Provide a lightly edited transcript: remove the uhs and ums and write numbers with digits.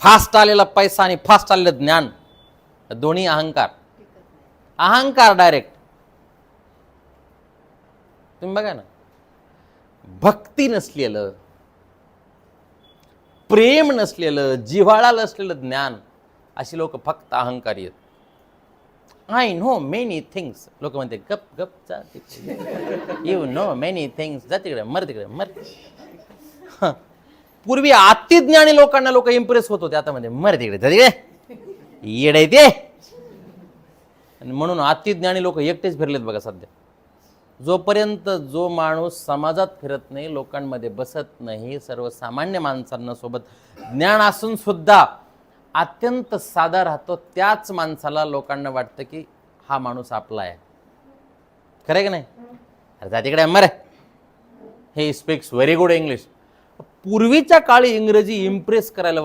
Fast आलेला पैसा आणि फास्ट आलेलं ज्ञान, दोन्ही अहंकार डायरेक्ट. तुम्ही बघा ना, भक्ती नसलेलं, प्रेम नसलेलं, जिव्हाळा नसलेलं ज्ञान, अशी लोक फक्त अहंकारी आहेत. I know many things. लोक म्हणते गप गप जा तिकडे, यू नो मेनी थिंग्स, जा तिकडे, मर तिकडे मर. पूर्वी अतिज्ञानी लोकांना लोक इम्प्रेस होत होते, आता म्हणजे मर तिकडे, जा तिकडे, येडे ते. म्हणून अतिज्ञानी लोक एकटेच फिरलेत बघा सध्या. जोपर्यंत जो माणूस समाजात फिरत नाही, लोकांमध्ये बसत नाही, सर्वसामान्य माणसांना सोबत ज्ञान असून सुद्धा अत्यंत साधा राहतो, त्याच माणसाला लोकांना वाटतं की हा माणूस आपला आहे. खरं की नाही? अरे जा तिकडे मर, हे स्पीक्स व्हेरी गुड इंग्लिश. पूर्वीच्या काळी इंग्रजी इम्प्रेस करायला